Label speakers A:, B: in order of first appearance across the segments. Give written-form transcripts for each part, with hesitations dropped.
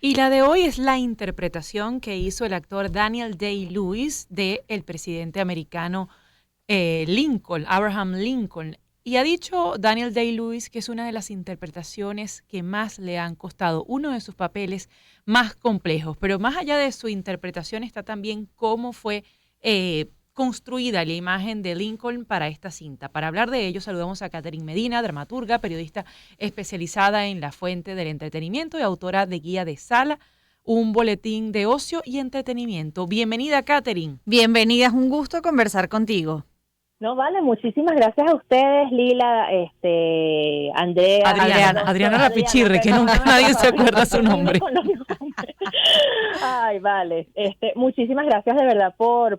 A: Y la de hoy es la interpretación que hizo el actor Daniel Day-Lewis de el presidente americano Lincoln, Abraham Lincoln. Y ha dicho Daniel Day-Lewis que es una de las interpretaciones que más le han costado, uno de sus papeles más complejos. Pero más allá de su interpretación está también cómo fue construida la imagen de Lincoln para esta cinta. Para hablar de ello, saludamos a Catherine Medina, dramaturga, periodista especializada en la fuente del entretenimiento y autora de Guía de Sala, un boletín de ocio y entretenimiento. Bienvenida, Catherine.
B: Bienvenida, es un gusto conversar contigo.
C: No, vale, muchísimas gracias a ustedes, Lila, Andrea.
A: Adriana Rapichirre, que nunca nadie se acuerda su nombre.
C: Ay, vale. Muchísimas gracias de verdad por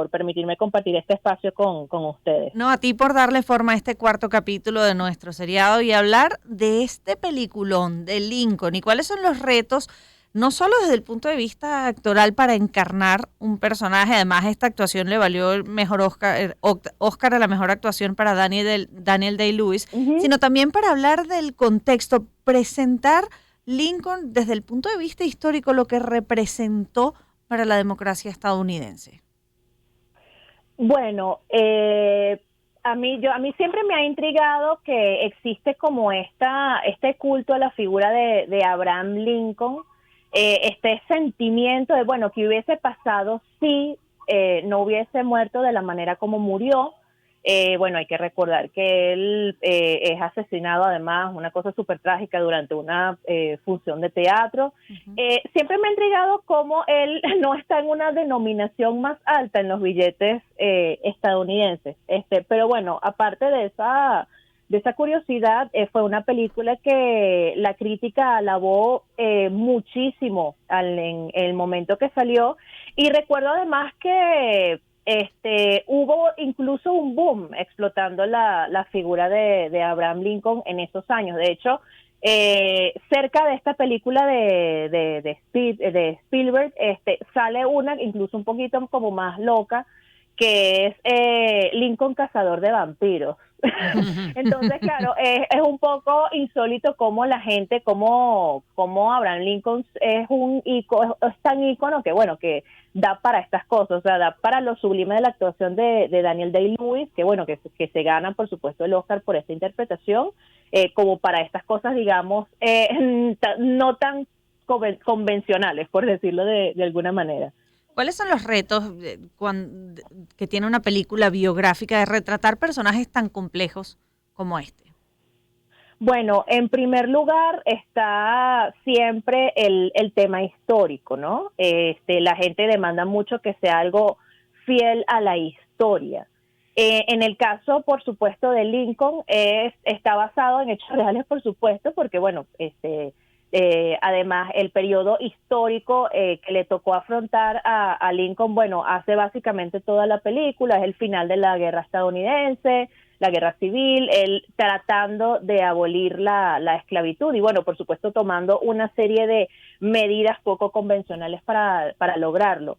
C: permitirme compartir este espacio con ustedes.
B: No, a ti por darle forma a este cuarto capítulo de nuestro seriado y hablar de este peliculón de Lincoln y cuáles son los retos, no solo desde el punto de vista actoral para encarnar un personaje, además esta actuación le valió el mejor Oscar a la mejor actuación para Daniel Day-Lewis, sino también para hablar del contexto, presentar Lincoln desde el punto de vista histórico, lo que representó para la democracia estadounidense.
C: Bueno, a mí siempre me ha intrigado que existe como este culto a la figura de Abraham Lincoln, este sentimiento de, bueno, que hubiese pasado si no hubiese muerto de la manera como murió. Bueno, hay que recordar que él es asesinado, además, una cosa súper trágica durante una función de teatro. Siempre me ha intrigado cómo él no está en una denominación más alta en los billetes estadounidenses. Pero bueno, aparte de esa curiosidad, fue una película que la crítica alabó muchísimo en el momento que salió, y recuerdo además que hubo incluso un boom explotando la figura de Abraham Lincoln en esos años. De hecho, cerca de esta película de Spielberg sale una incluso un poquito como más loca, que es Lincoln Cazador de Vampiros. Entonces, claro, es un poco insólito cómo la gente, cómo Abraham Lincoln es es tan ícono que, bueno, que da para estas cosas, o sea, da para lo sublime de la actuación de Daniel Day-Lewis, que bueno, que se gana, por supuesto, el Oscar por esta interpretación, como para estas cosas, digamos, no tan convencionales, por decirlo de alguna manera.
B: ¿Cuáles son los retos que tiene una película biográfica de retratar personajes tan complejos como este?
C: Bueno, en primer lugar está siempre el tema histórico, ¿no? La gente demanda mucho que sea algo fiel a la historia. En el caso, por supuesto, de Lincoln, está basado en hechos reales, por supuesto, porque, bueno, además, el periodo histórico que le tocó afrontar a Lincoln, bueno, hace básicamente toda la película, es el final de la guerra estadounidense, la guerra civil, él tratando de abolir la esclavitud y, bueno, por supuesto, tomando una serie de medidas poco convencionales para lograrlo.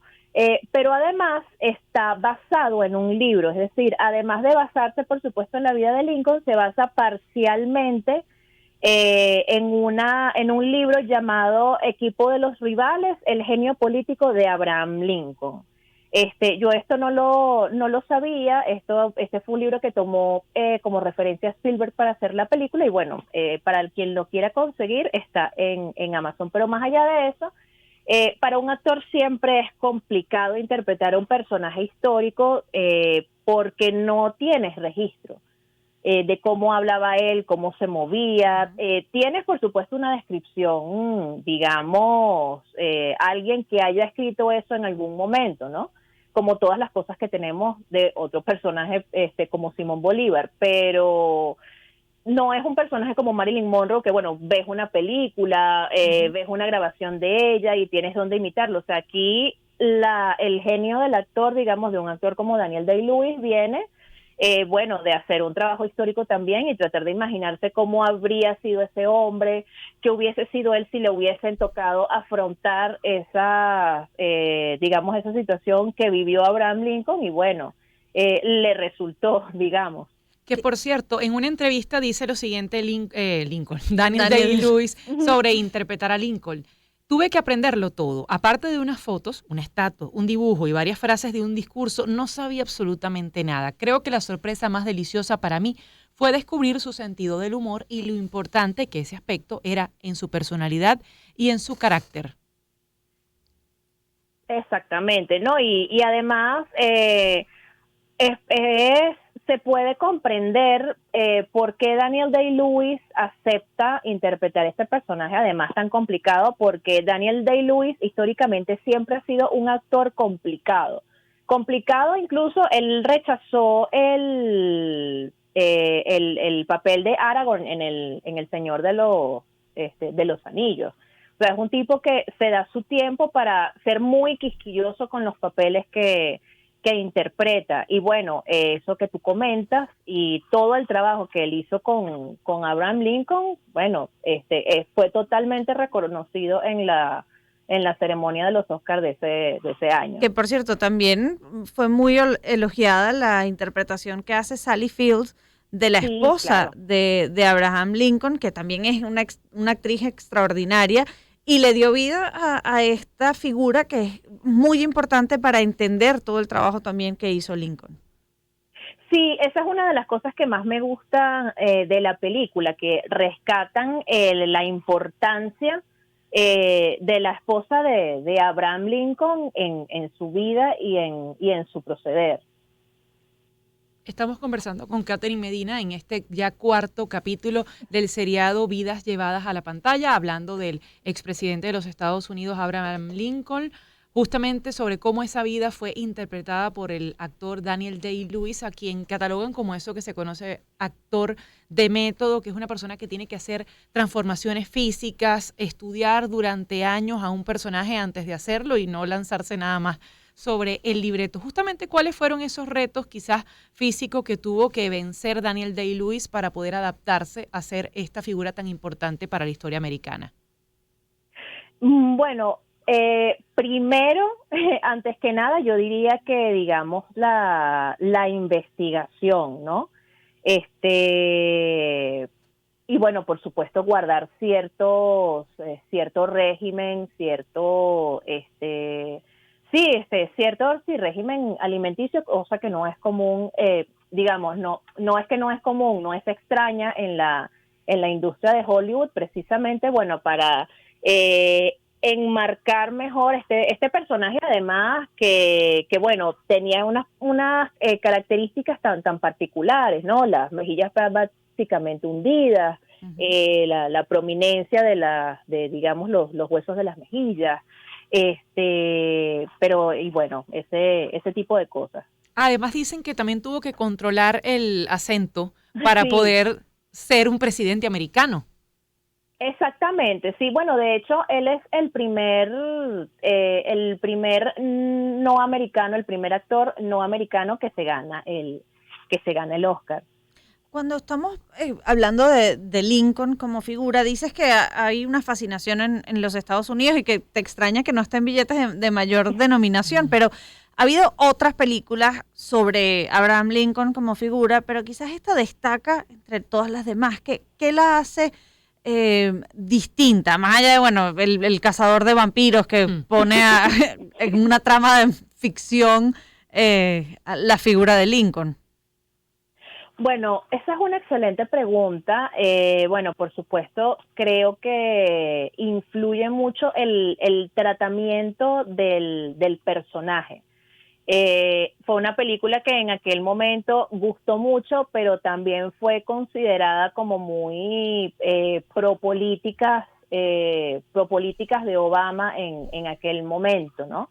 C: Pero además está basado en un libro, es decir, además de basarse, por supuesto, en la vida de Lincoln, se basa parcialmente en un libro llamado Equipo de los Rivales, el genio político de Abraham Lincoln. Yo esto no lo sabía, este fue un libro que tomó como referencia a Spielberg para hacer la película, y bueno, para quien lo quiera conseguir está en Amazon. Pero más allá de eso, para un actor siempre es complicado interpretar a un personaje histórico porque no tienes registro de cómo hablaba él, cómo se movía. Tienes, por supuesto, una descripción, digamos, alguien que haya escrito eso en algún momento, ¿no? Como todas las cosas que tenemos de otros personajes como Simón Bolívar, pero no es un personaje como Marilyn Monroe que, bueno, ves una película, ves una grabación de ella y tienes dónde imitarlo. O sea, aquí el genio del actor, digamos, de un actor como Daniel Day-Lewis viene bueno, de hacer un trabajo histórico también y tratar de imaginarse cómo habría sido ese hombre, qué hubiese sido él si le hubiesen tocado afrontar digamos, esa situación que vivió Abraham Lincoln, y bueno, le resultó, digamos.
A: Que por cierto, en una entrevista dice lo siguiente Daniel Day-Lewis sobre interpretar a Lincoln. Tuve que aprenderlo todo. Aparte de unas fotos, una estatua, un dibujo y varias frases de un discurso, no sabía absolutamente nada. Creo que la sorpresa más deliciosa para mí fue descubrir su sentido del humor y lo importante que ese aspecto era en su personalidad y en su carácter.
C: Exactamente, ¿no? Y además se puede comprender por qué Daniel Day-Lewis acepta interpretar este personaje, además tan complicado, porque Daniel Day-Lewis históricamente siempre ha sido un actor complicado. Complicado, incluso él rechazó el papel de Aragorn en el Señor de los Anillos. O sea, es un tipo que se da su tiempo para ser muy quisquilloso con los papeles que interpreta. Y bueno, eso que tú comentas y todo el trabajo que él hizo con Abraham Lincoln, bueno, fue totalmente reconocido en la ceremonia de los Oscars de ese año.
B: Que por cierto, también fue muy elogiada la interpretación que hace Sally Fields de la esposa,
C: claro,
B: de Abraham Lincoln, que también es una actriz extraordinaria y le dio vida a esta figura que es muy importante para entender todo el trabajo también que hizo Lincoln.
C: Sí, esa es una de las cosas que más me gusta de la película, que rescatan la importancia de la esposa de Abraham Lincoln en su vida y en su proceder.
A: Estamos conversando con Catherine Medina en este ya cuarto capítulo del seriado Vidas Llevadas a la Pantalla, hablando del expresidente de los Estados Unidos, Abraham Lincoln, justamente sobre cómo esa vida fue interpretada por el actor Daniel Day-Lewis, a quien catalogan como eso que se conoce actor de método, que es una persona que tiene que hacer transformaciones físicas, estudiar durante años a un personaje antes de hacerlo y no lanzarse nada más sobre el libreto. Justamente, ¿cuáles fueron esos retos quizás físicos que tuvo que vencer Daniel Day-Lewis para poder adaptarse a ser esta figura tan importante para la historia americana?
C: Bueno, primero, antes que nada, yo diría que, digamos, la investigación, ¿no? Y bueno, por supuesto, guardar cierto régimen, cierto régimen alimenticio, cosa que no es común, digamos, no es que no es común, no es extraña en la industria de Hollywood, precisamente, bueno, para enmarcar mejor este personaje, además que bueno, tenía unas características tan particulares, ¿no? Las mejillas básicamente hundidas, la prominencia de digamos, los huesos de las mejillas, pero, y bueno, ese tipo de cosas.
A: Además dicen que también tuvo que controlar el acento para
C: Sí.
A: poder ser un presidente americano.
C: Exactamente, sí, bueno, de hecho, él es el primer no americano, el primer actor no americano que se gana el Oscar.
B: Cuando estamos hablando de Lincoln como figura, dices que hay una fascinación en los Estados Unidos y que te extraña que no esté en billetes de mayor denominación, pero ha habido otras películas sobre Abraham Lincoln como figura, pero quizás esta destaca entre todas las demás. ¿Qué la hace distinta? Más allá de, bueno, el cazador de vampiros que pone en una trama de ficción a la figura de Lincoln.
C: Bueno, esa es una excelente pregunta. Bueno, por supuesto, creo que influye mucho el tratamiento del personaje. Fue una película que en aquel momento gustó mucho, pero también fue considerada como muy pro-políticas de Obama en aquel momento, ¿no?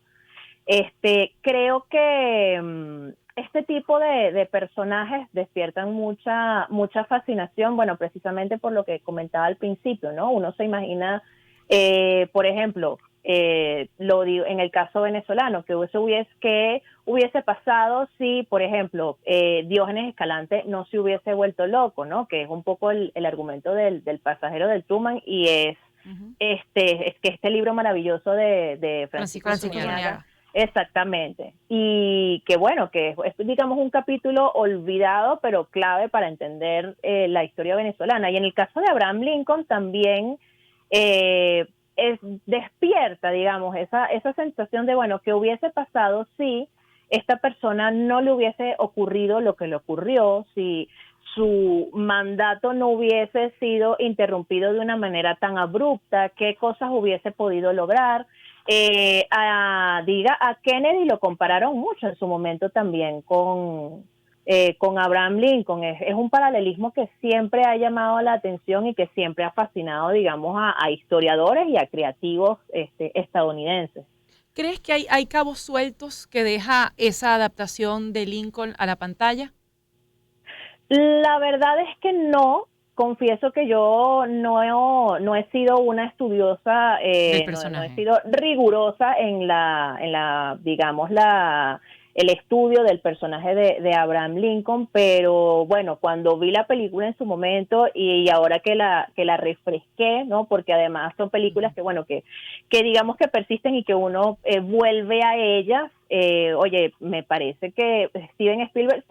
C: Creo que este tipo de personajes despiertan mucha fascinación, bueno, precisamente por lo que comentaba al principio, ¿no? Uno se imagina, por ejemplo, lo digo en el caso venezolano, que hubiese pasado si, por ejemplo, Diógenes Escalante no se hubiese vuelto loco, ¿no? Que es un poco el argumento del pasajero del Truman, y es es que este libro maravilloso de Francisco Zuniaga. Exactamente. Y que bueno, que es digamos un capítulo olvidado, pero clave para entender la historia venezolana. Y en el caso de Abraham Lincoln también despierta, digamos, esa sensación de, bueno, que hubiese pasado si esta persona no le hubiese ocurrido lo que le ocurrió, si su mandato no hubiese sido interrumpido de una manera tan abrupta, qué cosas hubiese podido lograr. A Kennedy lo compararon mucho en su momento también con Abraham Lincoln. Es un paralelismo que siempre ha llamado la atención y que siempre ha fascinado, digamos, a historiadores y a creativos estadounidenses.
A: ¿Crees que hay cabos sueltos que deja esa adaptación de Lincoln a la pantalla?
C: La verdad es que no. Confieso que yo no he sido una estudiosa,
A: Del
C: no he
A: personaje.
C: sido rigurosa en digamos, el estudio del personaje de Abraham Lincoln, pero bueno, cuando vi la película en su momento y ahora que la refresqué, ¿no? Porque además son películas que, bueno, que digamos que persisten y que uno vuelve a ellas. Oye, me parece que Steven Spielberg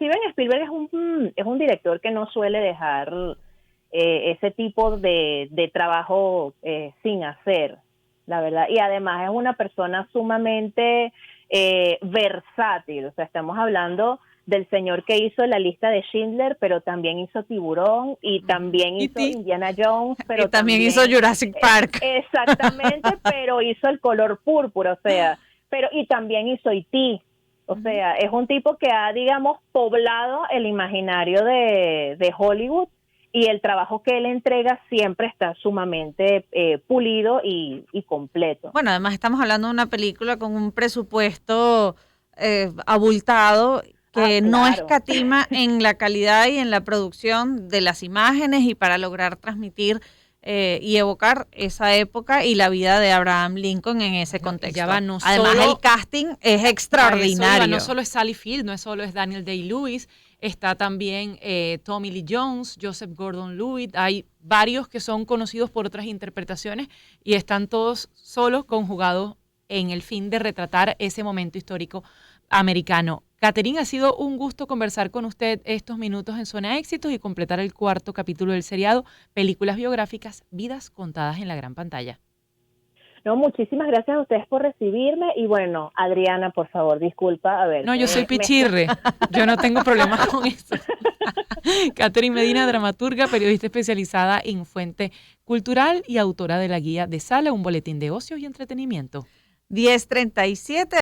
C: es un director que no suele dejar ese tipo de trabajo sin hacer, la verdad. Y además es una persona sumamente versátil. O sea, estamos hablando del señor que hizo La lista de Schindler, pero también hizo Tiburón y también hizo Indiana Jones, pero
B: y también hizo Jurassic Park.
C: Exactamente, pero hizo El color púrpura, o sea, y también hizo E.T. O sea, es un tipo que ha, digamos, poblado el imaginario de Hollywood, y el trabajo que él entrega siempre está sumamente pulido y completo.
B: Bueno, además estamos hablando de una película con un presupuesto abultado que no
C: claro.
B: escatima en la calidad y en la producción de las imágenes y para lograr transmitir y evocar esa época y la vida de Abraham Lincoln en ese contexto. Además, el casting es extraordinario.
A: No solo es Sally Field, no solo es Daniel Day-Lewis, está también Tommy Lee Jones, Joseph Gordon-Levitt. Hay varios que son conocidos por otras interpretaciones y están todos solos conjugados en el fin de retratar ese momento histórico americano. Catherine, ha sido un gusto conversar con usted estos minutos en Zona Éxitos y completar el 4º capítulo del seriado Películas biográficas, vidas contadas en la gran pantalla.
C: No, muchísimas gracias a ustedes por recibirme y bueno, Adriana, por favor, disculpa, a ver.
A: No, yo soy pichirre, yo no tengo problemas con eso. Catherine Medina, dramaturga, periodista especializada en fuente cultural y autora de la guía de sala, un boletín de ocios y entretenimiento.
B: 10:37